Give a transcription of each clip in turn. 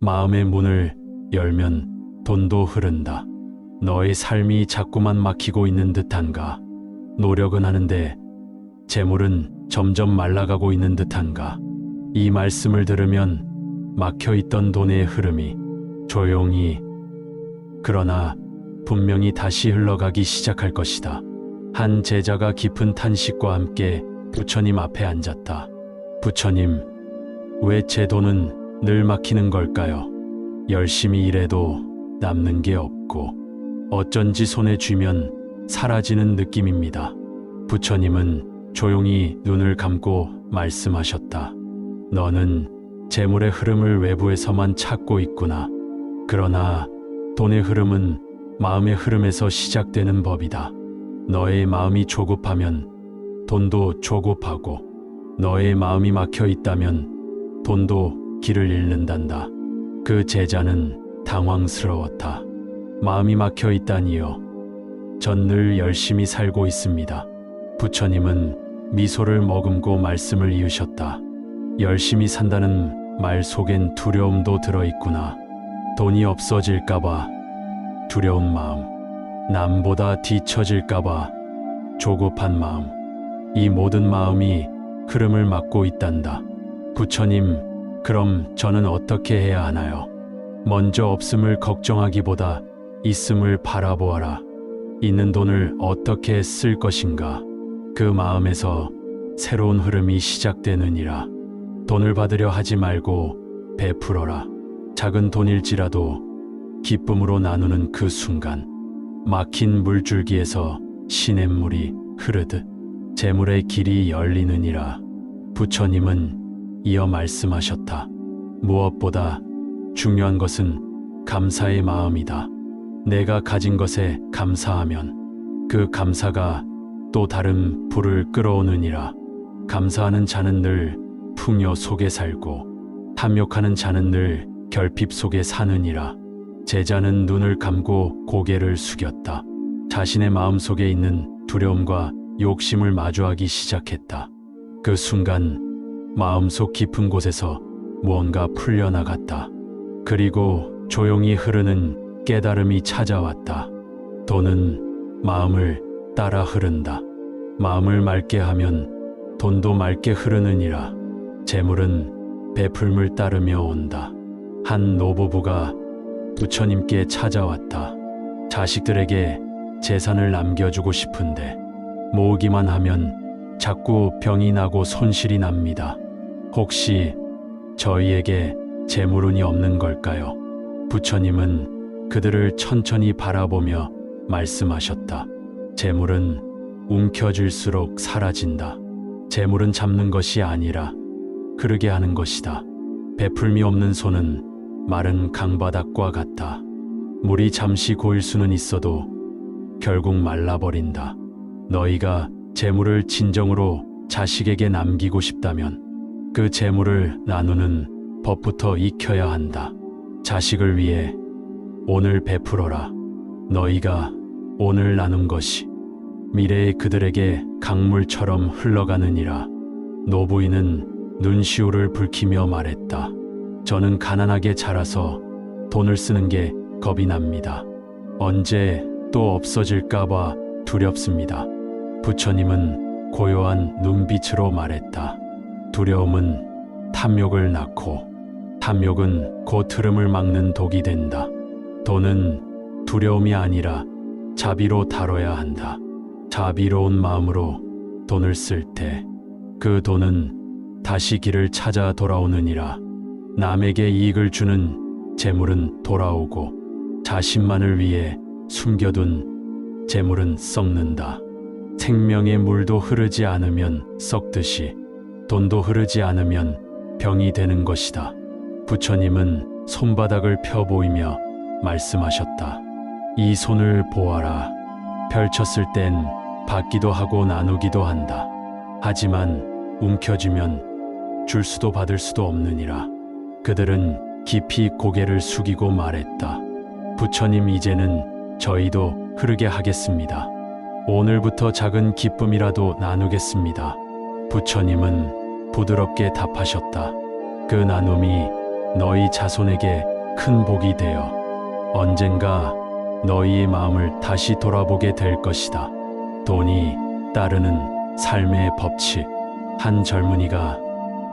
마음의 문을 열면 돈도 흐른다. 너의 삶이 자꾸만 막히고 있는 듯한가? 노력은 하는데 재물은 점점 말라가고 있는 듯한가? 이 말씀을 들으면 막혀있던 돈의 흐름이 조용히, 그러나 분명히 다시 흘러가기 시작할 것이다. 한 제자가 깊은 탄식과 함께 부처님 앞에 앉았다. 부처님, 왜 제 돈은 늘 막히는 걸까요? 열심히 일해도 남는 게 없고 어쩐지 손에 쥐면 사라지는 느낌입니다. 부처님은 조용히 눈을 감고 말씀하셨다. 너는 재물의 흐름을 외부에서만 찾고 있구나. 그러나 돈의 흐름은 마음의 흐름에서 시작되는 법이다. 너의 마음이 조급하면 돈도 조급하고, 너의 마음이 막혀 있다면 돈도 길을 잃는단다. 그 제자는 당황스러웠다. 마음이 막혀 있다니요? 전 늘 열심히 살고 있습니다. 부처님은 미소를 머금고 말씀을 이으셨다. 열심히 산다는 말 속엔 두려움도 들어있구나. 돈이 없어질까봐 두려운 마음, 남보다 뒤처질까봐 조급한 마음, 이 모든 마음이 흐름을 막고 있단다. 부처님, 그럼 저는 어떻게 해야 하나요? 먼저 없음을 걱정하기보다 있음을 바라보아라. 있는 돈을 어떻게 쓸 것인가? 그 마음에서 새로운 흐름이 시작되느니라. 돈을 받으려 하지 말고 베풀어라. 작은 돈일지라도 기쁨으로 나누는 그 순간, 막힌 물줄기에서 시냇물이 흐르듯 재물의 길이 열리느니라. 부처님은 이어 말씀하셨다. 무엇보다 중요한 것은 감사의 마음이다. 내가 가진 것에 감사하면 그 감사가 또 다른 불을 끌어오느니라. 감사하는 자는 늘 풍요 속에 살고 탐욕하는 자는 늘 결핍 속에 사느니라. 제자는 눈을 감고 고개를 숙였다. 자신의 마음 속에 있는 두려움과 욕심을 마주하기 시작했다. 그 순간 마음속 깊은 곳에서 무언가 풀려나갔다. 그리고 조용히 흐르는 깨달음이 찾아왔다. 돈은 마음을 따라 흐른다. 마음을 맑게 하면 돈도 맑게 흐르느니라. 재물은 베풀물 따르며 온다. 한 노부부가 부처님께 찾아왔다. 자식들에게 재산을 남겨주고 싶은데 모으기만 하면 자꾸 병이 나고 손실이 납니다. 혹시 저희에게 재물운이 없는 걸까요? 부처님은 그들을 천천히 바라보며 말씀하셨다. 재물은 움켜쥘수록 사라진다. 재물은 잡는 것이 아니라 흐르게 하는 것이다. 베풀미 없는 손은 마른 강바닥과 같다. 물이 잠시 고일 수는 있어도 결국 말라버린다. 너희가 재물을 진정으로 자식에게 남기고 싶다면 그 재물을 나누는 법부터 익혀야 한다. 자식을 위해 오늘 베풀어라. 너희가 오늘 나눈 것이 미래의 그들에게 강물처럼 흘러가느니라. 노부인은 눈시울을 붉히며 말했다. 저는 가난하게 자라서 돈을 쓰는 게 겁이 납니다. 언제 또 없어질까봐 두렵습니다. 부처님은 고요한 눈빛으로 말했다. 두려움은 탐욕을 낳고 탐욕은 곧 흐름을 막는 독이 된다. 돈은 두려움이 아니라 자비로 다뤄야 한다. 자비로운 마음으로 돈을 쓸 때 그 돈은 다시 길을 찾아 돌아오느니라. 남에게 이익을 주는 재물은 돌아오고 자신만을 위해 숨겨둔 재물은 썩는다. 생명의 물도 흐르지 않으면 썩듯이 돈도 흐르지 않으면 병이 되는 것이다. 부처님은 손바닥을 펴 보이며 말씀하셨다. 이 손을 보아라. 펼쳤을 땐 받기도 하고 나누기도 한다. 하지만 움켜쥐면 줄 수도 받을 수도 없느니라. 그들은 깊이 고개를 숙이고 말했다. 부처님, 이제는 저희도 흐르게 하겠습니다. 오늘부터 작은 기쁨이라도 나누겠습니다. 부처님은 부드럽게 답하셨다. 그 나눔이 너희 자손에게 큰 복이 되어 언젠가 너희의 마음을 다시 돌아보게 될 것이다. 돈이 따르는 삶의 법칙. 한 젊은이가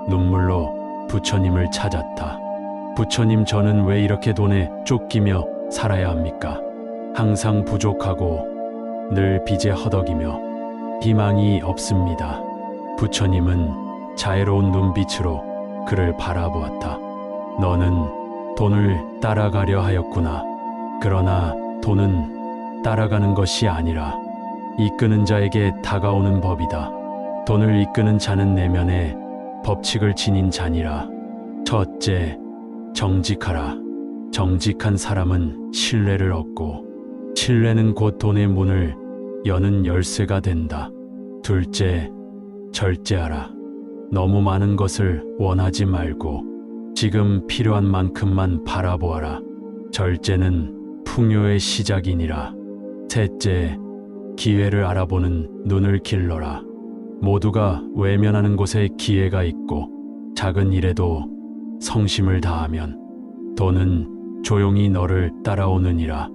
눈물로 부처님을 찾았다. 부처님, 저는 왜 이렇게 돈에 쫓기며 살아야 합니까? 항상 부족하고 늘 빚에 허덕이며 희망이 없습니다. 부처님은 자애로운 눈빛으로 그를 바라보았다. 너는 돈을 따라가려 하였구나. 그러나 돈은 따라가는 것이 아니라 이끄는 자에게 다가오는 법이다. 돈을 이끄는 자는 내면에 법칙을 지닌 자니라. 첫째, 정직하라. 정직한 사람은 신뢰를 얻고 신뢰는 곧 돈의 문을 여는 열쇠가 된다. 둘째, 절제하라. 너무 많은 것을 원하지 말고 지금 필요한 만큼만 바라보아라. 절제는 풍요의 시작이니라. 셋째, 기회를 알아보는 눈을 길러라. 모두가 외면하는 곳에 기회가 있고 작은 일에도 성심을 다하면 돈은 조용히 너를 따라오느니라.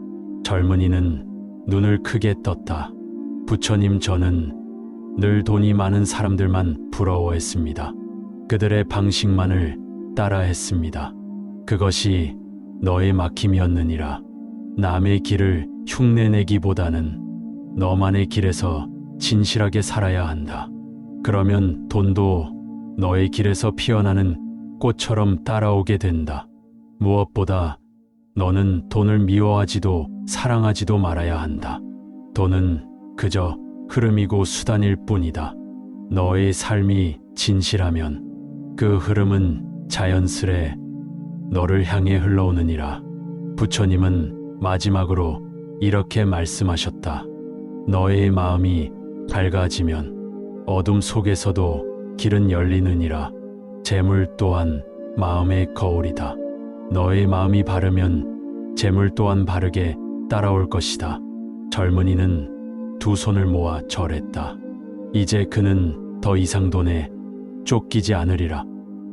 젊은이는 눈을 크게 떴다. 부처님, 저는 늘 돈이 많은 사람들만 부러워했습니다. 그들의 방식만을 따라했습니다. 그것이 너의 막힘이었느니라. 남의 길을 흉내내기보다는 너만의 길에서 진실하게 살아야 한다. 그러면 돈도 너의 길에서 피어나는 꽃처럼 따라오게 된다. 무엇보다 너는 돈을 미워하지도 사랑하지도 말아야 한다. 돈은 그저 흐름이고 수단일 뿐이다. 너의 삶이 진실하면 그 흐름은 자연스레 너를 향해 흘러오느니라. 부처님은 마지막으로 이렇게 말씀하셨다. 너의 마음이 밝아지면 어둠 속에서도 길은 열리느니라. 재물 또한 마음의 거울이다. 너의 마음이 바르면 재물 또한 바르게 따라올 것이다. 젊은이는 두 손을 모아 절했다. 이제 그는 더 이상 돈에 쫓기지 않으리라.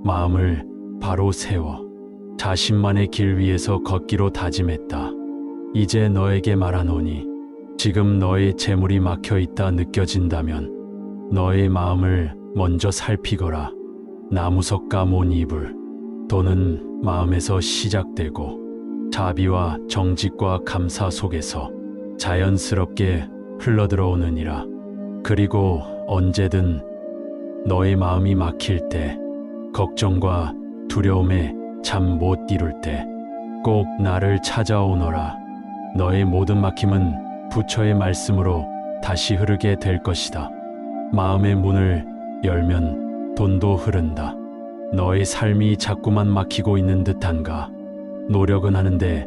마음을 바로 세워 자신만의 길 위에서 걷기로 다짐했다. 이제 너에게 말하노니 지금 너의 재물이 막혀 있다 느껴진다면 너의 마음을 먼저 살피거라. 나무석 가문 이불. 돈은 마음에서 시작되고 자비와 정직과 감사 속에서 자연스럽게 흘러들어오느니라. 그리고 언제든 너의 마음이 막힐 때, 걱정과 두려움에 잠 못 이룰 때 꼭 나를 찾아오너라. 너의 모든 막힘은 부처의 말씀으로 다시 흐르게 될 것이다. 마음의 문을 열면 돈도 흐른다. 너의 삶이 자꾸만 막히고 있는 듯한가? 노력은 하는데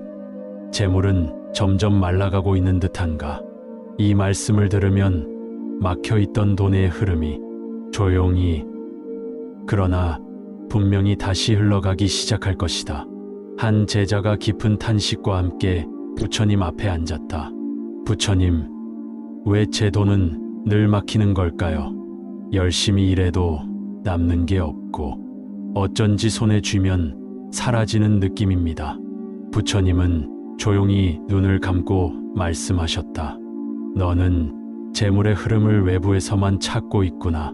재물은 점점 말라가고 있는 듯한가? 이 말씀을 들으면 막혀있던 돈의 흐름이 조용히, 그러나 분명히 다시 흘러가기 시작할 것이다. 한 제자가 깊은 탄식과 함께 부처님 앞에 앉았다. 부처님, 왜 제 돈은 늘 막히는 걸까요? 열심히 일해도 남는 게 없고 어쩐지 손에 쥐면 사라지는 느낌입니다. 부처님은 조용히 눈을 감고 말씀하셨다. 너는 재물의 흐름을 외부에서만 찾고 있구나.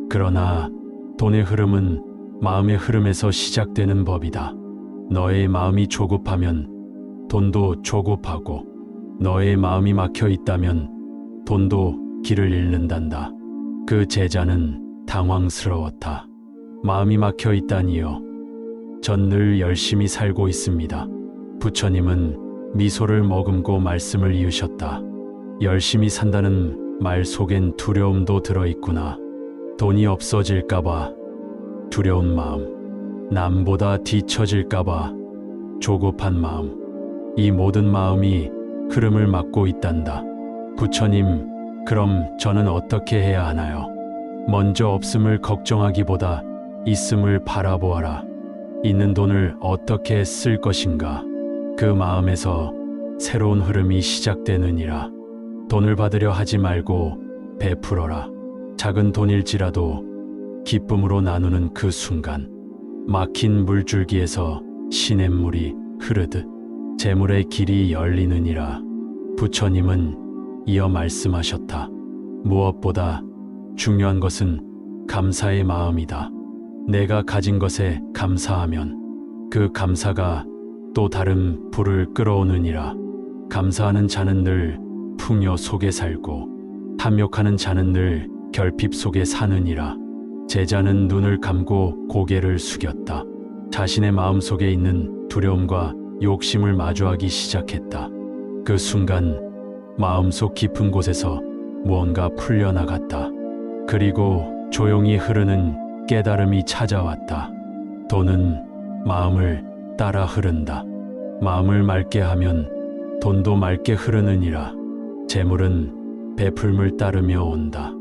그러나 돈의 흐름은 마음의 흐름에서 시작되는 법이다. 너의 마음이 조급하면 돈도 조급하고 너의 마음이 막혀 있다면 돈도 길을 잃는단다. 그 제자는 당황스러웠다. 마음이 막혀 있다니요. 전 늘 열심히 살고 있습니다. 부처님은 미소를 머금고 말씀을 이으셨다. 열심히 산다는 말 속엔 두려움도 들어있구나. 돈이 없어질까봐 두려운 마음, 남보다 뒤처질까봐 조급한 마음, 이 모든 마음이 흐름을 막고 있단다. 부처님, 그럼 저는 어떻게 해야 하나요? 먼저 없음을 걱정하기보다 있음을 바라보아라. 있는 돈을 어떻게 쓸 것인가? 그 마음에서 새로운 흐름이 시작되느니라. 돈을 받으려 하지 말고 베풀어라. 작은 돈일지라도 기쁨으로 나누는 그 순간 막힌 물줄기에서 시냇물이 흐르듯 재물의 길이 열리느니라. 부처님은 이어 말씀하셨다. 무엇보다 중요한 것은 감사의 마음이다. 내가 가진 것에 감사하면 그 감사가 또 다른 불을 끌어오느니라. 감사하는 자는 늘 풍요 속에 살고 탐욕하는 자는 늘 결핍 속에 사느니라. 제자는 눈을 감고 고개를 숙였다. 자신의 마음 속에 있는 두려움과 욕심을 마주하기 시작했다. 그 순간 마음속 깊은 곳에서 무언가 풀려나갔다. 그리고 조용히 흐르는 깨달음이 찾아왔다. 돈은 마음을 따라 흐른다. 마음을 맑게 하면 돈도 맑게 흐르느니라. 재물은 베풀물 따르며 온다.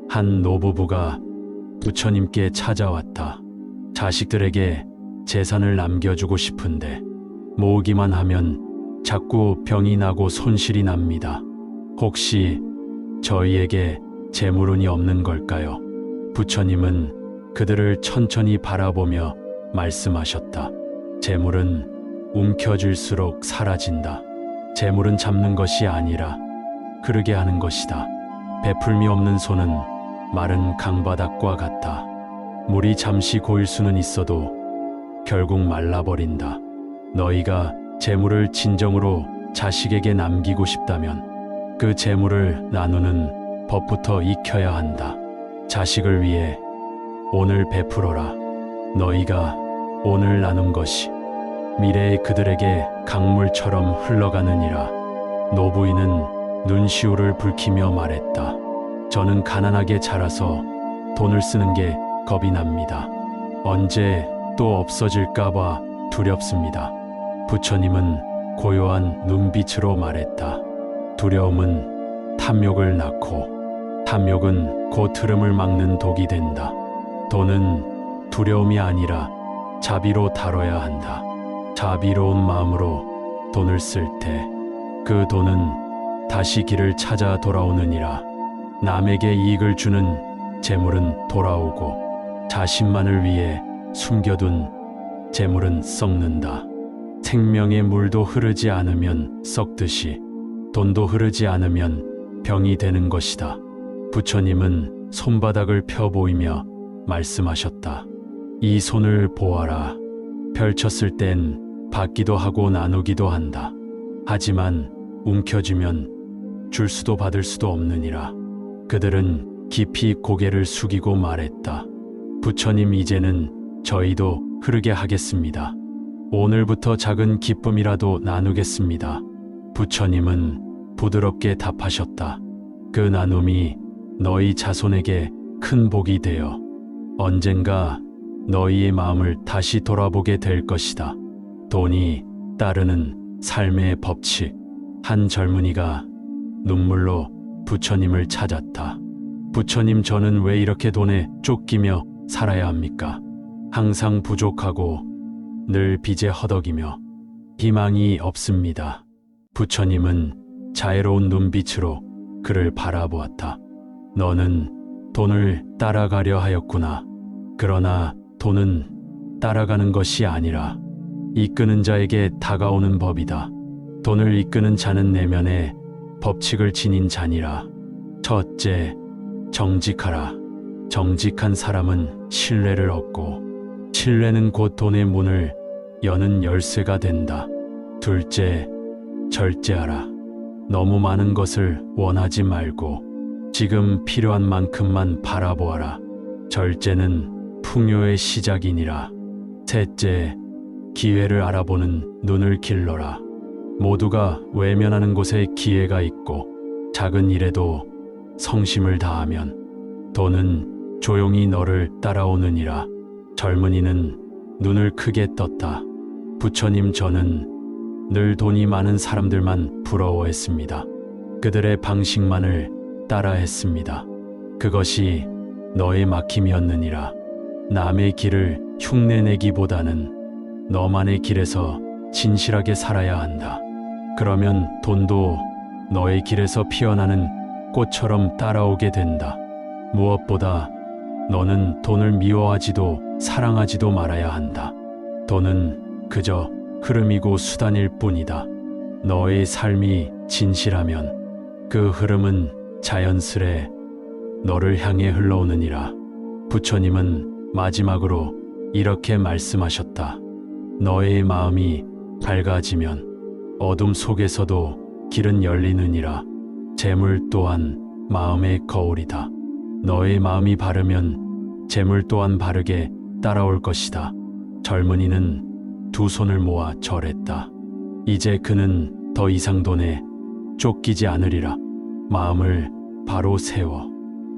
한 노부부가 부처님께 찾아왔다. 자식들에게 재산을 남겨주고 싶은데 모으기만 하면 자꾸 병이 나고 손실이 납니다. 혹시 저희에게 재물운이 없는 걸까요? 부처님은 그들을 천천히 바라보며 말씀하셨다. 재물은 움켜쥘수록 사라진다. 재물은 잡는 것이 아니라 흐르게 하는 것이다. 베풀미 없는 손은 마른 강바닥과 같다. 물이 잠시 고일 수는 있어도 결국 말라버린다. 너희가 재물을 진정으로 자식에게 남기고 싶다면 그 재물을 나누는 법부터 익혀야 한다. 자식을 위해 오늘 베풀어라. 너희가 오늘 나눈 것이 미래의 그들에게 강물처럼 흘러가느니라. 노부인은 눈시울을 붉히며 말했다. 저는 가난하게 자라서 돈을 쓰는 게 겁이 납니다. 언제 또 없어질까봐 두렵습니다. 부처님은 고요한 눈빛으로 말했다. 두려움은 탐욕을 낳고 탐욕은 곧 흐름을 막는 독이 된다. 돈은 두려움이 아니라 자비로 다뤄야 한다. 자비로운 마음으로 돈을 쓸 때 그 돈은 다시 길을 찾아 돌아오느니라. 남에게 이익을 주는 재물은 돌아오고 자신만을 위해 숨겨둔 재물은 썩는다. 생명의 물도 흐르지 않으면 썩듯이 돈도 흐르지 않으면 병이 되는 것이다. 부처님은 손바닥을 펴 보이며 말씀하셨다. 이 손을 보아라. 펼쳤을 땐 받기도 하고 나누기도 한다. 하지만 움켜쥐면 줄 수도 받을 수도 없느니라. 그들은 깊이 고개를 숙이고 말했다. 부처님, 이제는 저희도 흐르게 하겠습니다. 오늘부터 작은 기쁨이라도 나누겠습니다. 부처님은 부드럽게 답하셨다. 그 나눔이 너희 자손에게 큰 복이 되어 언젠가 너희의 마음을 다시 돌아보게 될 것이다. 돈이 따르는 삶의 법칙. 한 젊은이가 눈물로 부처님을 찾았다. 부처님, 저는 왜 이렇게 돈에 쫓기며 살아야 합니까? 항상 부족하고 늘 빚에 허덕이며 희망이 없습니다. 부처님은 자애로운 눈빛으로 그를 바라보았다. 너는 돈을 따라가려 하였구나. 그러나 돈은 따라가는 것이 아니라 이끄는 자에게 다가오는 법이다. 돈을 이끄는 자는 내면에 법칙을 지닌 자니라. 첫째, 정직하라. 정직한 사람은 신뢰를 얻고 신뢰는 곧 돈의 문을 여는 열쇠가 된다. 둘째, 절제하라. 너무 많은 것을 원하지 말고 지금 필요한 만큼만 바라보아라. 절제는 풍요의 시작이니라. 셋째, 기회를 알아보는 눈을 길러라. 모두가 외면하는 곳에 기회가 있고 작은 일에도 성심을 다하면 돈은 조용히 너를 따라오느니라. 젊은이는 눈을 크게 떴다. 부처님, 저는 늘 돈이 많은 사람들만 부러워했습니다. 그들의 방식만을 따라했습니다. 그것이 너의 막힘이었느니라. 남의 길을 흉내내기보다는 너만의 길에서 진실하게 살아야 한다. 그러면 돈도 너의 길에서 피어나는 꽃처럼 따라오게 된다. 무엇보다 너는 돈을 미워하지도 사랑하지도 말아야 한다. 돈은 그저 흐름이고 수단일 뿐이다. 너의 삶이 진실하면 그 흐름은 자연스레 너를 향해 흘러오느니라. 부처님은 마지막으로 이렇게 말씀하셨다. 너의 마음이 밝아지면 어둠 속에서도 길은 열리느니라. 재물 또한 마음의 거울이다. 너의 마음이 바르면 재물 또한 바르게 따라올 것이다. 젊은이는 두 손을 모아 절했다. 이제 그는 더 이상 돈에 쫓기지 않으리라. 마음을 바로 세워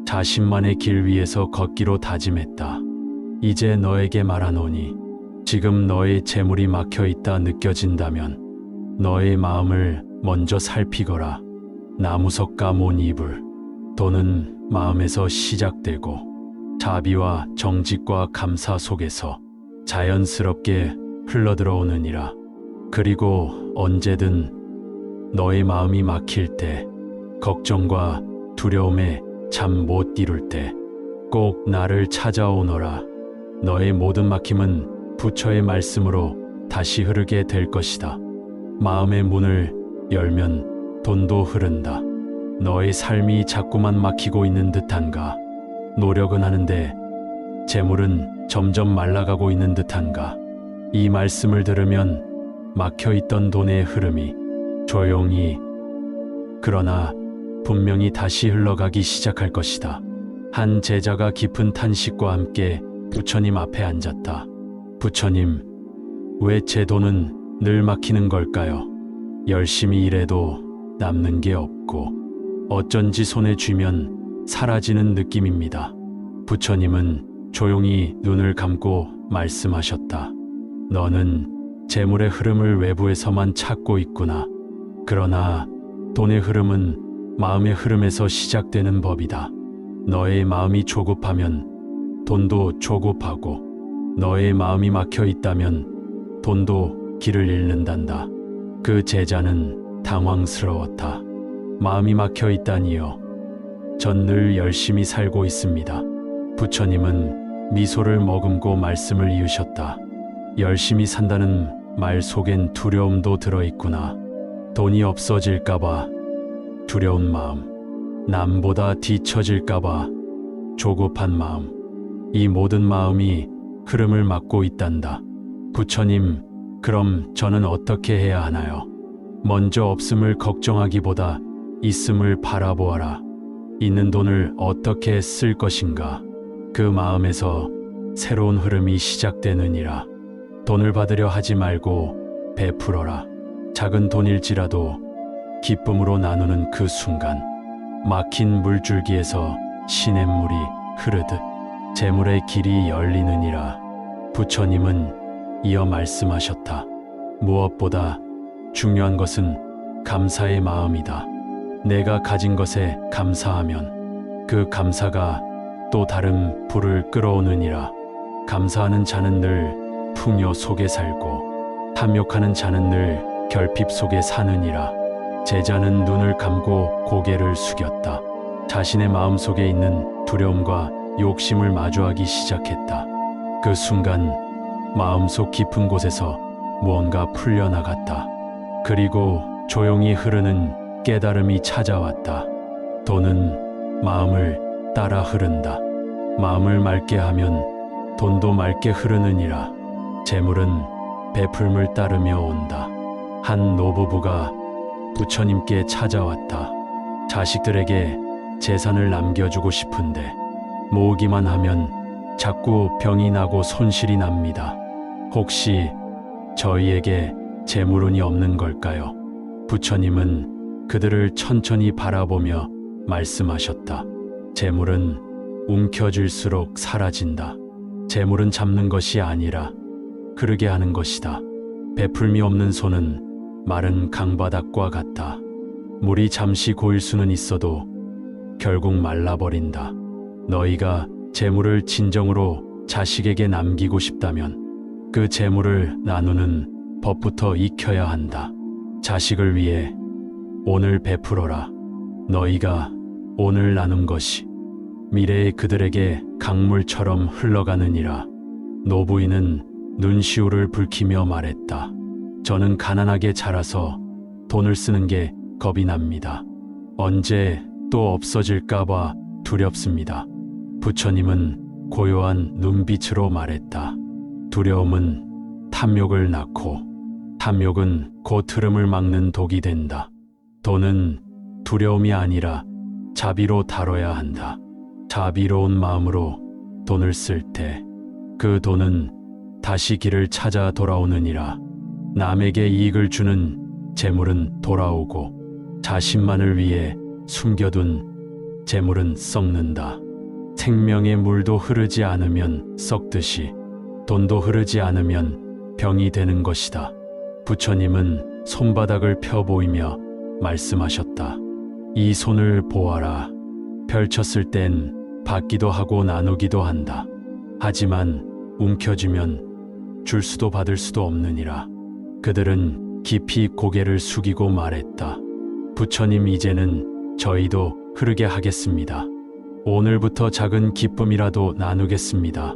자신만의 길 위에서 걷기로 다짐했다. 이제 너에게 말하노니 지금 너의 재물이 막혀 있다 느껴진다면 너의 마음을 먼저 살피거라. 나무석가 몬 이불. 돈은 마음에서 시작되고 자비와 정직과 감사 속에서 자연스럽게 흘러들어오느니라. 그리고 언제든 너의 마음이 막힐 때, 걱정과 두려움에 잠 못 이룰 때 꼭 나를 찾아오너라. 너의 모든 막힘은 부처의 말씀으로 다시 흐르게 될 것이다. 마음의 문을 열면 돈도 흐른다. 너의 삶이 자꾸만 막히고 있는 듯한가? 노력은 하는데 재물은 점점 말라가고 있는 듯한가? 이 말씀을 들으면 막혀있던 돈의 흐름이 조용히 그러나 분명히 다시 흘러가기 시작할 것이다. 한 제자가 깊은 탄식과 함께 부처님 앞에 앉았다. 부처님, 왜 제 돈은 늘 막히는 걸까요? 열심히 일해도 남는 게 없고 어쩐지 손에 쥐면 사라지는 느낌입니다. 부처님은 조용히 눈을 감고 말씀하셨다. 너는 재물의 흐름을 외부에서만 찾고 있구나. 그러나 돈의 흐름은 마음의 흐름에서 시작되는 법이다. 너의 마음이 조급하면 돈도 조급하고 너의 마음이 막혀 있다면 돈도 길을 잃는단다. 그 제자는 당황스러웠다. 마음이 막혀 있다니요. 전 늘 열심히 살고 있습니다. 부처님은 미소를 머금고 말씀을 이으셨다. 열심히 산다는 말 속엔 두려움도 들어있구나. 돈이 없어질까봐 두려운 마음, 남보다 뒤처질까봐 조급한 마음, 이 모든 마음이 흐름을 막고 있단다. 부처님, 그럼 저는 어떻게 해야 하나요? 먼저 없음을 걱정하기보다 있음을 바라보아라. 있는 돈을 어떻게 쓸 것인가? 그 마음에서 새로운 흐름이 시작되느니라. 돈을 받으려 하지 말고 베풀어라. 작은 돈일지라도 기쁨으로 나누는 그 순간 막힌 물줄기에서 시냇물이 흐르듯 재물의 길이 열리느니라. 부처님은 이어 말씀하셨다. 무엇보다 중요한 것은 감사의 마음이다. 내가 가진 것에 감사하면 그 감사가 또 다른 불을 끌어오느니라. 감사하는 자는 늘 풍요 속에 살고 탐욕하는 자는 늘 결핍 속에 사느니라. 제자는 눈을 감고 고개를 숙였다. 자신의 마음 속에 있는 두려움과 욕심을 마주하기 시작했다. 그 순간 마음속 깊은 곳에서 무언가 풀려나갔다. 그리고 조용히 흐르는 깨달음이 찾아왔다. 돈은 마음을 따라 흐른다. 마음을 맑게 하면 돈도 맑게 흐르느니라. 재물은 베풀물 따르며 온다. 한 노부부가 부처님께 찾아왔다. 자식들에게 재산을 남겨주고 싶은데 모으기만 하면 자꾸 병이 나고 손실이 납니다. 혹시 저희에게 재물운이 없는 걸까요? 부처님은 그들을 천천히 바라보며 말씀하셨다. 재물은 움켜쥘수록 사라진다. 재물은 잡는 것이 아니라 흐르게 하는 것이다. 베풀미 없는 손은 마른 강바닥과 같다. 물이 잠시 고일 수는 있어도 결국 말라버린다. 너희가 재물을 진정으로 자식에게 남기고 싶다면 그 재물을 나누는 법부터 익혀야 한다. 자식을 위해 오늘 베풀어라. 너희가 오늘 나눈 것이 미래의 그들에게 강물처럼 흘러가느니라. 노부인은 눈시울을 붉히며 말했다. 저는 가난하게 자라서 돈을 쓰는 게 겁이 납니다. 언제 또 없어질까봐 두렵습니다. 부처님은 고요한 눈빛으로 말했다. 두려움은 탐욕을 낳고 탐욕은 곧 흐름을 막는 독이 된다. 돈은 두려움이 아니라 자비로 다뤄야 한다. 자비로운 마음으로 돈을 쓸 때 그 돈은 다시 길을 찾아 돌아오느니라. 남에게 이익을 주는 재물은 돌아오고 자신만을 위해 숨겨둔 재물은 썩는다. 생명의 물도 흐르지 않으면 썩듯이 돈도 흐르지 않으면 병이 되는 것이다. 부처님은 손바닥을 펴 보이며 말씀하셨다. 이 손을 보아라. 펼쳤을 땐 받기도 하고 나누기도 한다. 하지만 움켜쥐면 줄 수도 받을 수도 없느니라. 그들은 깊이 고개를 숙이고 말했다. 부처님, 이제는 저희도 흐르게 하겠습니다. 오늘부터 작은 기쁨이라도 나누겠습니다.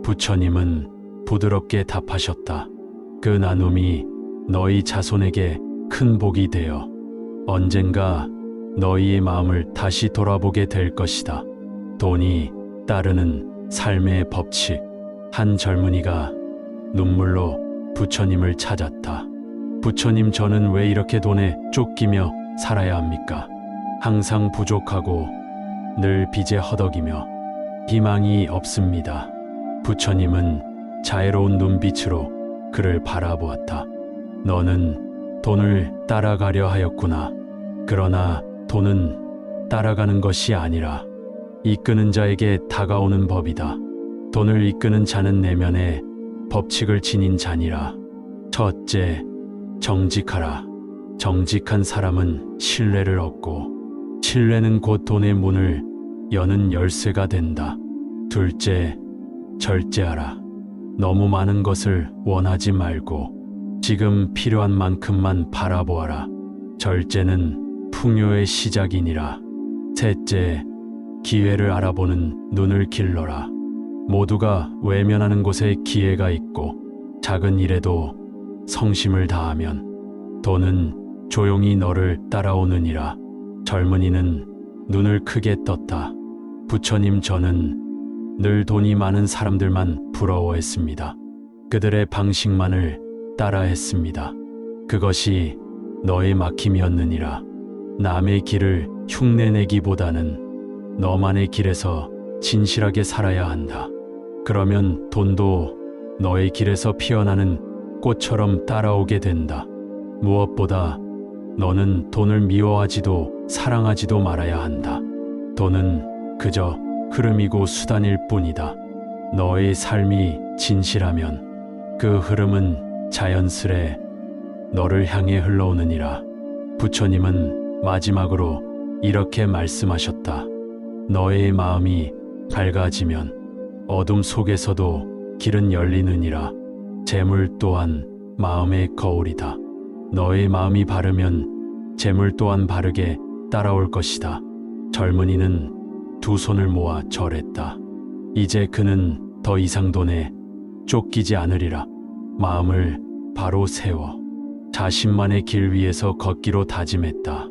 부처님은 부드럽게 답하셨다. 그 나눔이 너희 자손에게 큰 복이 되어 언젠가 너희의 마음을 다시 돌아보게 될 것이다. 돈이 따르는 삶의 법칙. 한 젊은이가 눈물로 부처님을 찾았다. 부처님, 저는 왜 이렇게 돈에 쫓기며 살아야 합니까? 항상 부족하고 늘 빚에 허덕이며 희망이 없습니다. 부처님은 자애로운 눈빛으로 그를 바라보았다. 너는 돈을 따라가려 하였구나. 그러나 돈은 따라가는 것이 아니라 이끄는 자에게 다가오는 법이다. 돈을 이끄는 자는 내면에 법칙을 지닌 자니라. 첫째, 정직하라. 정직한 사람은 신뢰를 얻고 신뢰는 곧 돈의 문을 여는 열쇠가 된다. 둘째, 절제하라. 너무 많은 것을 원하지 말고 지금 필요한 만큼만 바라보아라. 절제는 풍요의 시작이니라. 셋째, 기회를 알아보는 눈을 길러라. 모두가 외면하는 곳에 기회가 있고 작은 일에도 성심을 다하면 돈은 조용히 너를 따라오느니라. 젊은이는 눈을 크게 떴다. 부처님, 저는 늘 돈이 많은 사람들만 부러워했습니다. 그들의 방식만을 따라했습니다. 그것이 너의 막힘이었느니라. 남의 길을 흉내내기보다는 너만의 길에서 진실하게 살아야 한다. 그러면 돈도 너의 길에서 피어나는 꽃처럼 따라오게 된다. 무엇보다 너는 돈을 미워하지도 사랑하지도 말아야 한다. 돈은 그저 흐름이고 수단일 뿐이다. 너의 삶이 진실하면 그 흐름은 자연스레 너를 향해 흘러오느니라. 부처님은 마지막으로 이렇게 말씀하셨다. 너의 마음이 밝아지면 어둠 속에서도 길은 열리느니라. 재물 또한 마음의 거울이다. 너의 마음이 바르면 재물 또한 바르게 따라올 것이다. 젊은이는 두 손을 모아 절했다. 이제 그는 더 이상 돈에 쫓기지 않으리라. 마음을 바로 세워 자신만의 길 위에서 걷기로 다짐했다.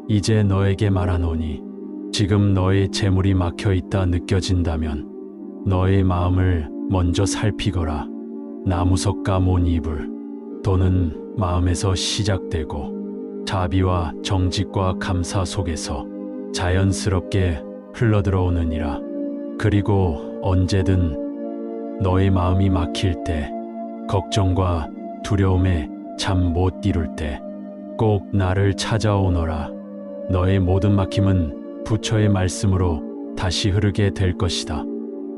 이제 너에게 말하노니 지금 너의 재물이 막혀있다 느껴진다면 너의 마음을 먼저 살피거라. 나무석가 못 이불. 돈은 마음에서 시작되고 자비와 정직과 감사 속에서 자연스럽게 흘러들어오느니라. 그리고 언제든 너의 마음이 막힐 때, 걱정과 두려움에 잠 못 이룰 때 꼭 나를 찾아오너라. 너의 모든 막힘은 부처의 말씀으로 다시 흐르게 될 것이다.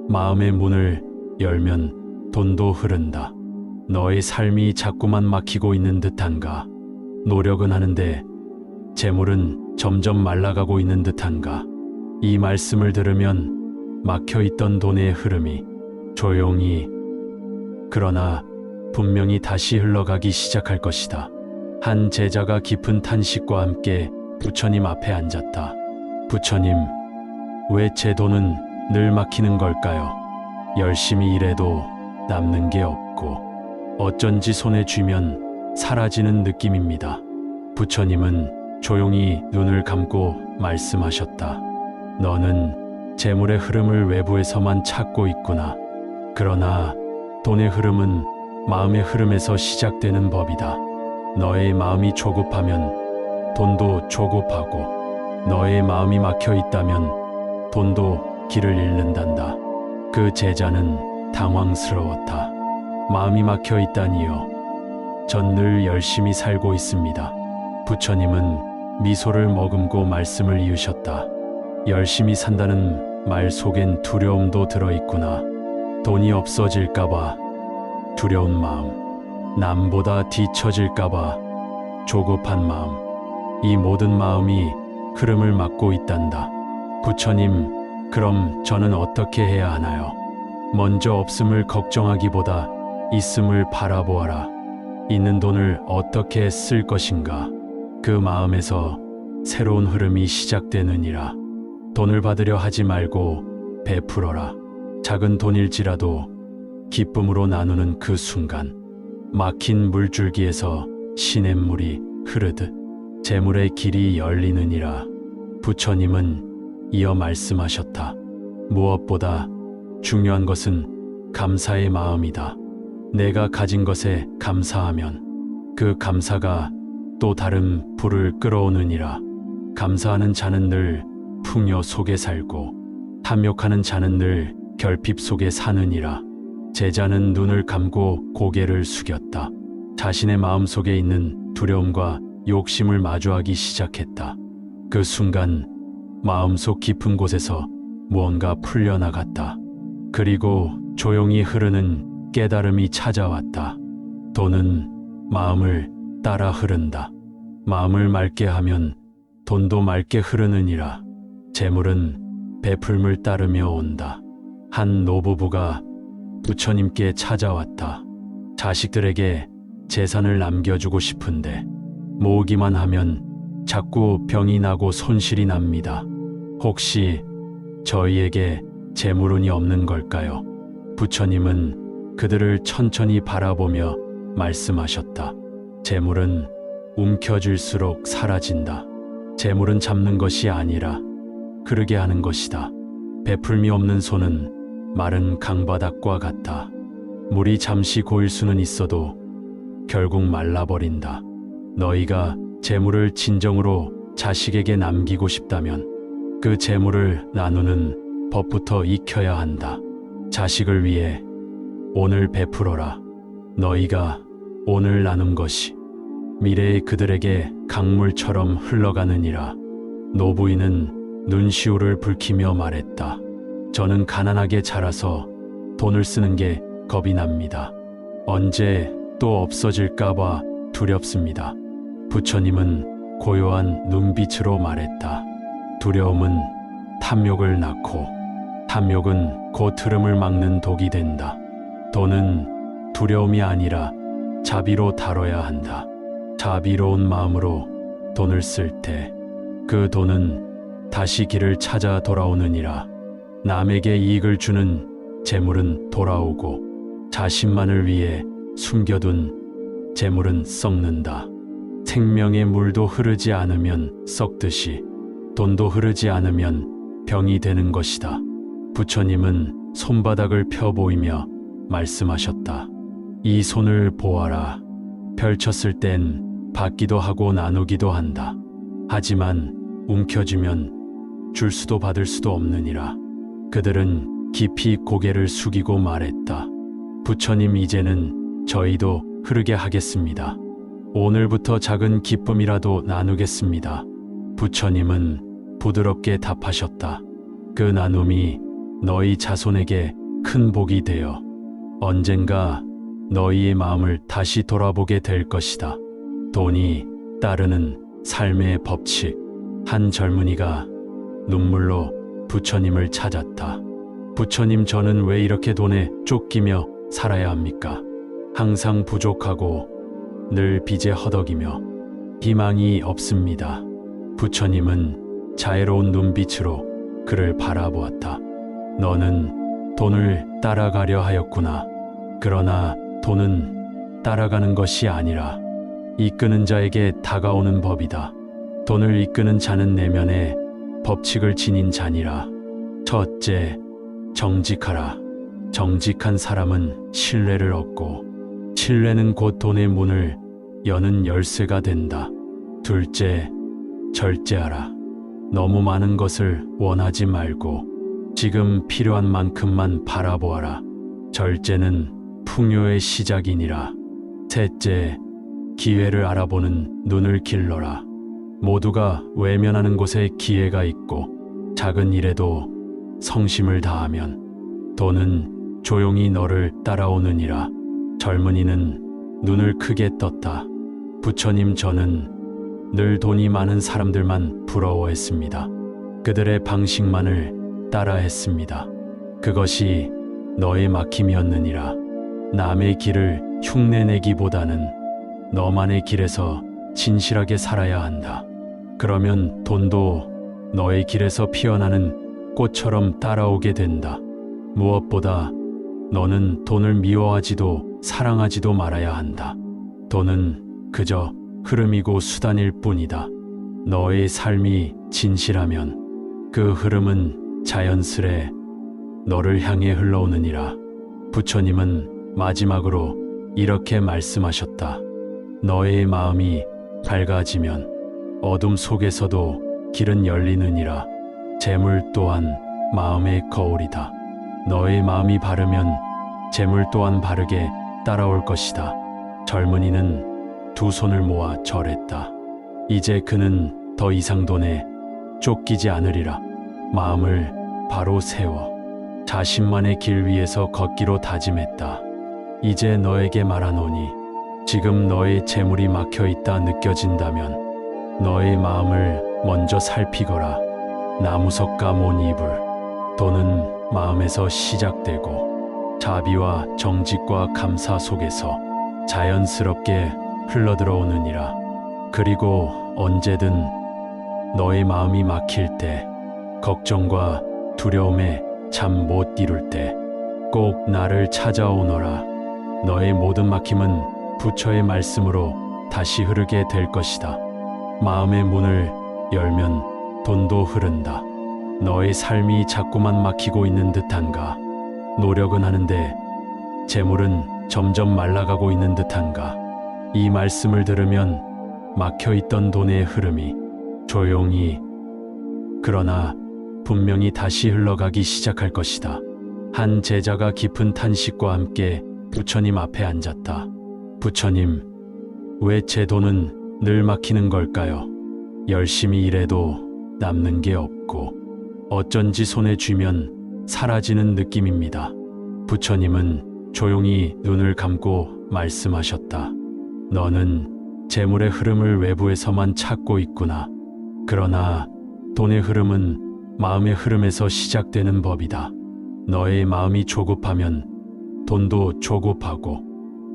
마음의 문을 열면 돈도 흐른다. 너의 삶이 자꾸만 막히고 있는 듯한가? 노력은 하는데 재물은 점점 말라가고 있는 듯한가? 이 말씀을 들으면 막혀있던 돈의 흐름이 조용히, 그러나 분명히 다시 흘러가기 시작할 것이다. 한 제자가 깊은 탄식과 함께 부처님 앞에 앉았다. 부처님, 왜 제 돈은 늘 막히는 걸까요? 열심히 일해도 남는 게 없고 어쩐지 손에 쥐면 사라지는 느낌입니다. 부처님은 조용히 눈을 감고 말씀하셨다. 너는 재물의 흐름을 외부에서만 찾고 있구나. 그러나 돈의 흐름은 마음의 흐름에서 시작되는 법이다. 너의 마음이 조급하면 돈도 조급하고, 너의 마음이 막혀 있다면 돈도 길을 잃는단다. 그 제자는 당황스러웠다. 마음이 막혀 있다니요. 전 늘 열심히 살고 있습니다. 부처님은 미소를 머금고 말씀을 이으셨다. 열심히 산다는 말 속엔 두려움도 들어있구나. 돈이 없어질까봐 두려운 마음, 남보다 뒤처질까봐 조급한 마음, 이 모든 마음이 흐름을 막고 있단다. 부처님, 그럼 저는 어떻게 해야 하나요? 먼저 없음을 걱정하기보다 있음을 바라보아라. 있는 돈을 어떻게 쓸 것인가? 그 마음에서 새로운 흐름이 시작되느니라. 돈을 받으려 하지 말고 베풀어라. 작은 돈일지라도 기쁨으로 나누는 그 순간, 막힌 물줄기에서 시냇물이 흐르듯 재물의 길이 열리느니라. 부처님은 이어 말씀하셨다. 무엇보다 중요한 것은 감사의 마음이다. 내가 가진 것에 감사하면 그 감사가 또 다른 불을 끌어오느니라. 감사하는 자는 늘 풍요 속에 살고, 탐욕하는 자는 늘 결핍 속에 사느니라. 제자는 눈을 감고 고개를 숙였다. 자신의 마음 속에 있는 두려움과 욕심을 마주하기 시작했다. 그 순간 마음속 깊은 곳에서 무언가 풀려나갔다. 그리고 조용히 흐르는 깨달음이 찾아왔다. 돈은 마음을 따라 흐른다. 마음을 맑게 하면 돈도 맑게 흐르느니라. 재물은 베풀물 따르며 온다. 한 노부부가 부처님께 찾아왔다. 자식들에게 재산을 남겨주고 싶은데 모으기만 하면 자꾸 병이 나고 손실이 납니다. 혹시 저희에게 재물운이 없는 걸까요? 부처님은 그들을 천천히 바라보며 말씀하셨다. 재물은 움켜쥘수록 사라진다. 재물은 잡는 것이 아니라 흐르게 하는 것이다. 베풀미 없는 손은 마른 강바닥과 같다. 물이 잠시 고일 수는 있어도 결국 말라버린다. 너희가 재물을 진정으로 자식에게 남기고 싶다면 그 재물을 나누는 법부터 익혀야 한다. 자식을 위해 오늘 베풀어라. 너희가 오늘 나눈 것이 미래의 그들에게 강물처럼 흘러가느니라. 노부인은 눈시울을 붉히며 말했다. 저는 가난하게 자라서 돈을 쓰는 게 겁이 납니다. 언제 또 없어질까봐 두렵습니다. 부처님은 고요한 눈빛으로 말했다. 두려움은 탐욕을 낳고, 탐욕은 곧 흐름을 막는 독이 된다. 돈은 두려움이 아니라 자비로 다뤄야 한다. 자비로운 마음으로 돈을 쓸 때 그 돈은 다시 길을 찾아 돌아오느니라. 남에게 이익을 주는 재물은 돌아오고, 자신만을 위해 숨겨둔 재물은 썩는다. 생명의 물도 흐르지 않으면 썩듯이 돈도 흐르지 않으면 병이 되는 것이다. 부처님은 손바닥을 펴 보이며 말씀하셨다. 이 손을 보아라. 펼쳤을 땐 받기도 하고 나누기도 한다. 하지만 움켜쥐면 줄 수도 받을 수도 없느니라. 그들은 깊이 고개를 숙이고 말했다. 부처님, 이제는 저희도 흐르게 하겠습니다. 오늘부터 작은 기쁨이라도 나누겠습니다. 부처님은 부드럽게 답하셨다. 그 나눔이 너희 자손에게 큰 복이 되어 언젠가 너희의 마음을 다시 돌아보게 될 것이다. 돈이 따르는 삶의 법칙. 한 젊은이가 눈물로 부처님을 찾았다. 부처님, 저는 왜 이렇게 돈에 쫓기며 살아야 합니까? 항상 부족하고 늘 빚에 허덕이며 희망이 없습니다. 부처님은 자애로운 눈빛으로 그를 바라보았다. 너는 돈을 따라가려 하였구나. 그러나 돈은 따라가는 것이 아니라 이끄는 자에게 다가오는 법이다. 돈을 이끄는 자는 내면에 법칙을 지닌 자니라. 첫째, 정직하라. 정직한 사람은 신뢰를 얻고 신뢰는 곧 돈의 문을 여는 열쇠가 된다. 둘째, 절제하라. 너무 많은 것을 원하지 말고 지금 필요한 만큼만 바라보아라. 절제는 풍요의 시작이니라. 셋째, 기회를 알아보는 눈을 길러라. 모두가 외면하는 곳에 기회가 있고 작은 일에도 성심을 다하면 돈은 조용히 너를 따라오느니라. 젊은이는 눈을 크게 떴다. 부처님, 저는 늘 돈이 많은 사람들만 부러워했습니다. 그들의 방식만을 따라했습니다. 그것이 너의 막힘이었느니라. 남의 길을 흉내내기보다는 너만의 길에서 진실하게 살아야 한다. 그러면 돈도 너의 길에서 피어나는 꽃처럼 따라오게 된다. 무엇보다 너는 돈을 미워하지도 사랑하지도 말아야 한다. 돈은 그저 흐름이고 수단일 뿐이다. 너의 삶이 진실하면 그 흐름은 자연스레 너를 향해 흘러오느니라. 부처님은 마지막으로 이렇게 말씀하셨다. 너의 마음이 밝아지면 어둠 속에서도 길은 열리느니라. 재물 또한 마음의 거울이다. 너의 마음이 바르면 재물 또한 바르게 따라올 것이다. 젊은이는 두 손을 모아 절했다. 이제 그는 더 이상 돈에 쫓기지 않으리라. 마음을 바로 세워 자신만의 길 위에서 걷기로 다짐했다. 이제 너에게 말하노니 지금 너의 재물이 막혀있다 느껴진다면 너의 마음을 먼저 살피거라. 나무석가 못이불. 돈은 마음에서 시작되고 자비와 정직과 감사 속에서 자연스럽게 흘러들어오느니라. 그리고 언제든 너의 마음이 막힐 때, 걱정과 두려움에 잠 못 이룰 때 꼭 나를 찾아오너라. 너의 모든 막힘은 부처의 말씀으로 다시 흐르게 될 것이다. 마음의 문을 열면 돈도 흐른다. 너의 삶이 자꾸만 막히고 있는 듯한가? 노력은 하는데 재물은 점점 말라가고 있는 듯한가? 이 말씀을 들으면 막혀있던 돈의 흐름이 조용히, 그러나 분명히 다시 흘러가기 시작할 것이다. 한 제자가 깊은 탄식과 함께 부처님 앞에 앉았다. 부처님, 왜 제 돈은 늘 막히는 걸까요? 열심히 일해도 남는 게 없고 어쩐지 손에 쥐면 사라지는 느낌입니다. 부처님은 조용히 눈을 감고 말씀하셨다. 너는 재물의 흐름을 외부에서만 찾고 있구나. 그러나 돈의 흐름은 마음의 흐름에서 시작되는 법이다. 너의 마음이 조급하면 돈도 조급하고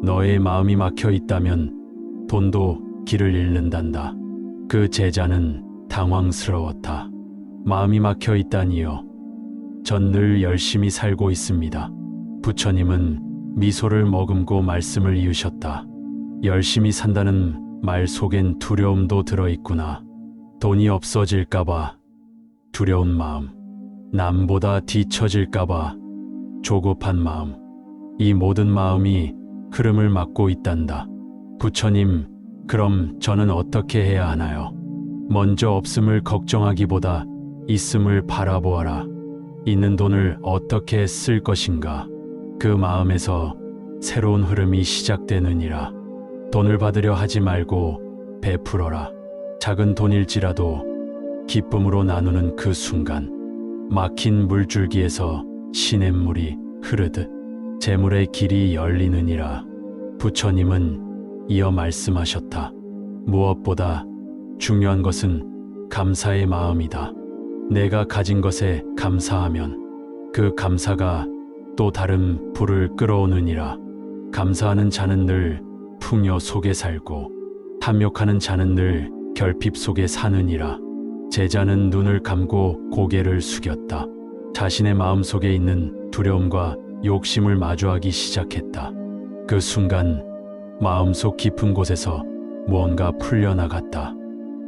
너의 마음이 막혀 있다면 돈도 길을 잃는단다. 그 제자는 당황스러웠다. 마음이 막혀 있다니요. 전 늘 열심히 살고 있습니다. 부처님은 미소를 머금고 말씀을 이으셨다. 열심히 산다는 말 속엔 두려움도 들어있구나. 돈이 없어질까봐 두려운 마음, 남보다 뒤처질까봐 조급한 마음, 이 모든 마음이 흐름을 막고 있단다. 부처님, 그럼 저는 어떻게 해야 하나요? 먼저 없음을 걱정하기보다 있음을 바라보아라. 있는 돈을 어떻게 쓸 것인가? 그 마음에서 새로운 흐름이 시작되느니라. 돈을 받으려 하지 말고 베풀어라. 작은 돈일지라도 기쁨으로 나누는 그 순간 막힌 물줄기에서 시냇물이 흐르듯 재물의 길이 열리느니라. 부처님은 이어 말씀하셨다. 무엇보다 중요한 것은 감사의 마음이다. 내가 가진 것에 감사하면 그 감사가 또 다른 불을 끌어오느니라. 감사하는 자는 늘 풍요 속에 살고 탐욕하는 자는 늘 결핍 속에 사느니라. 제자는 눈을 감고 고개를 숙였다. 자신의 마음 속에 있는 두려움과 욕심을 마주하기 시작했다. 그 순간 마음속 깊은 곳에서 무언가 풀려나갔다.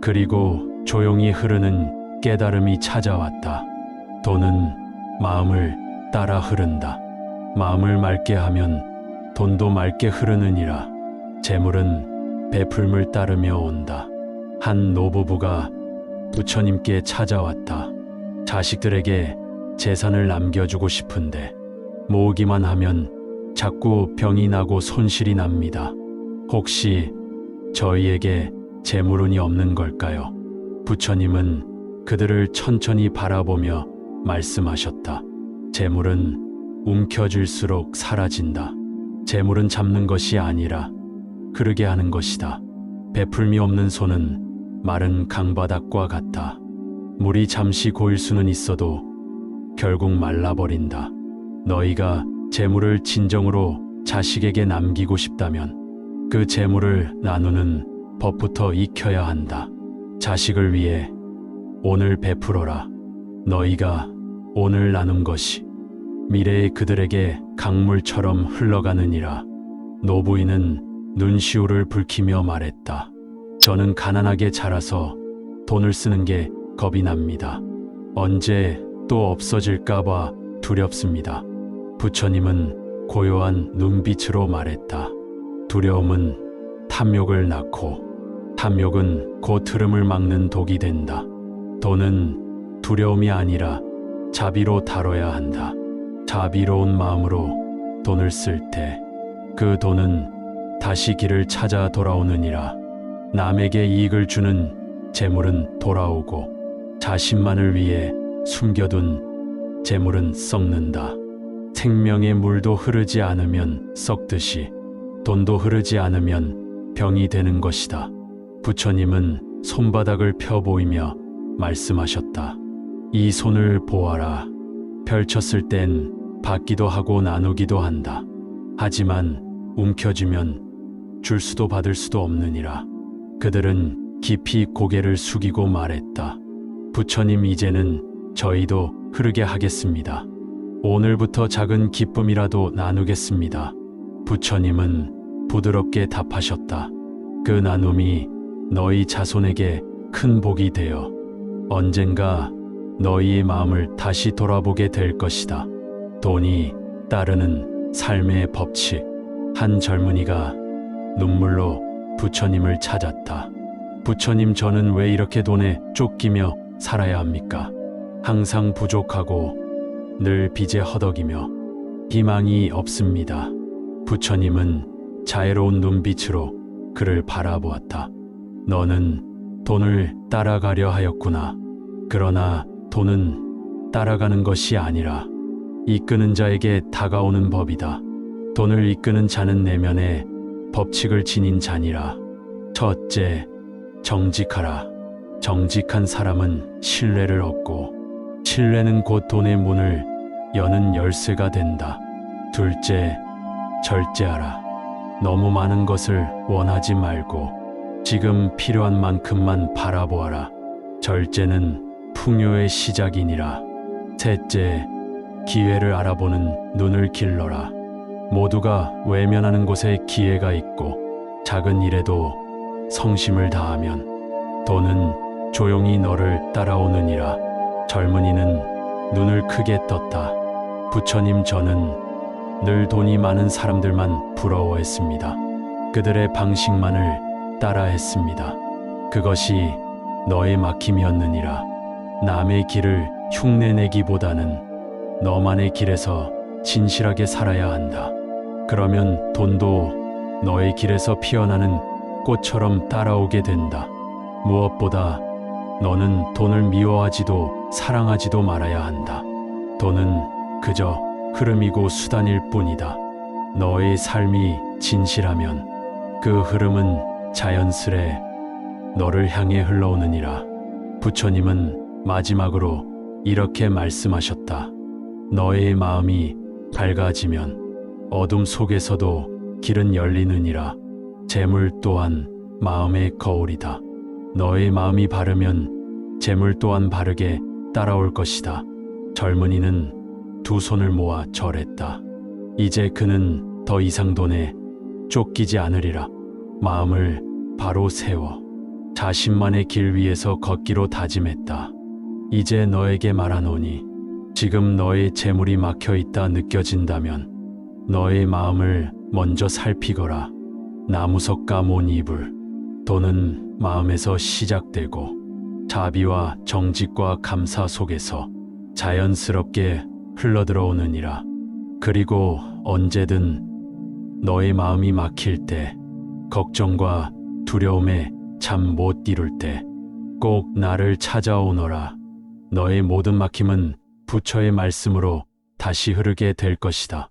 그리고 조용히 흐르는 깨달음이 찾아왔다. 돈은 마음을 따라 흐른다. 마음을 맑게 하면 돈도 맑게 흐르느니라. 재물은 베풀물 따르며 온다. 한 노부부가 부처님께 찾아왔다. 자식들에게 재산을 남겨주고 싶은데 모으기만 하면 자꾸 병이 나고 손실이 납니다. 혹시 저희에게 재물운이 없는 걸까요? 부처님은 그들을 천천히 바라보며 말씀하셨다. 재물은 움켜쥘수록 사라진다. 재물은 잡는 것이 아니라 흐르게 하는 것이다. 베풀미 없는 손은 마른 강바닥과 같다. 물이 잠시 고일 수는 있어도 결국 말라버린다. 너희가 재물을 진정으로 자식에게 남기고 싶다면 그 재물을 나누는 법부터 익혀야 한다. 자식을 위해 오늘 베풀어라. 너희가 오늘 나눈 것이 미래의 그들에게 강물처럼 흘러가느니라. 노부인은 눈시울을 붉히며 말했다. 저는 가난하게 자라서 돈을 쓰는 게 겁이 납니다. 언제 또 없어질까봐 두렵습니다. 부처님은 고요한 눈빛으로 말했다. 두려움은 탐욕을 낳고 탐욕은 곧 흐름을 막는 독이 된다. 돈은 두려움이 아니라 자비로 다뤄야 한다. 자비로운 마음으로 돈을 쓸 때 그 돈은 다시 길을 찾아 돌아오느니라. 남에게 이익을 주는 재물은 돌아오고 자신만을 위해 숨겨둔 재물은 썩는다. 생명의 물도 흐르지 않으면 썩듯이 돈도 흐르지 않으면 병이 되는 것이다. 부처님은 손바닥을 펴 보이며 말씀하셨다. 이 손을 보아라. 펼쳤을 땐 받기도 하고 나누기도 한다. 하지만 움켜쥐면 줄 수도 받을 수도 없느니라. 그들은 깊이 고개를 숙이고 말했다. 부처님, 이제는 저희도 흐르게 하겠습니다. 오늘부터 작은 기쁨이라도 나누겠습니다. 부처님은 부드럽게 답하셨다. 그 나눔이 너희 자손에게 큰 복이 되어 언젠가 너희의 마음을 다시 돌아보게 될 것이다. 돈이 따르는 삶의 법칙. 한 젊은이가 눈물로 부처님을 찾았다. 부처님, 저는 왜 이렇게 돈에 쫓기며 살아야 합니까? 항상 부족하고 늘 빚에 허덕이며 희망이 없습니다. 부처님은 자애로운 눈빛으로 그를 바라보았다. 너는 돈을 따라가려 하였구나. 그러나 돈은 따라가는 것이 아니라 이끄는 자에게 다가오는 법이다. 돈을 이끄는 자는 내면에 법칙을 지닌 자니라. 첫째, 정직하라. 정직한 사람은 신뢰를 얻고 신뢰는 곧 돈의 문을 여는 열쇠가 된다. 둘째, 절제하라. 너무 많은 것을 원하지 말고 지금 필요한 만큼만 바라보아라. 절제는 풍요의 시작이니라. 셋째, 기회를 알아보는 눈을 길러라. 모두가 외면하는 곳에 기회가 있고 작은 일에도 성심을 다하면 돈은 조용히 너를 따라오느니라. 젊은이는 눈을 크게 떴다. 부처님, 저는 늘 돈이 많은 사람들만 부러워했습니다. 그들의 방식만을 따라했습니다. 그것이 너의 막힘이었느니라. 남의 길을 흉내내기보다는 너만의 길에서 진실하게 살아야 한다. 그러면 돈도 너의 길에서 피어나는 꽃처럼 따라오게 된다. 무엇보다 너는 돈을 미워하지도 사랑하지도 말아야 한다. 돈은 그저 흐름이고 수단일 뿐이다. 너의 삶이 진실하면 그 흐름은 자연스레 너를 향해 흘러오느니라. 부처님은 마지막으로 이렇게 말씀하셨다. 너의 마음이 밝아지면 어둠 속에서도 길은 열리느니라. 재물 또한 마음의 거울이다. 너의 마음이 바르면 재물 또한 바르게 따라올 것이다. 젊은이는 두 손을 모아 절했다. 이제 그는 더 이상 돈에 쫓기지 않으리라. 마음을 바로 세워 자신만의 길 위에서 걷기로 다짐했다. 이제 너에게 말하노니 지금 너의 재물이 막혀 있다 느껴진다면 너의 마음을 먼저 살피거라. 나무석가 몬 이불. 돈은 마음에서 시작되고 자비와 정직과 감사 속에서 자연스럽게 흘러들어오느니라. 그리고 언제든 너의 마음이 막힐 때, 걱정과 두려움에 잠 못 이룰 때 꼭 나를 찾아오너라. 너의 모든 막힘은 부처의 말씀으로 다시 흐르게 될 것이다.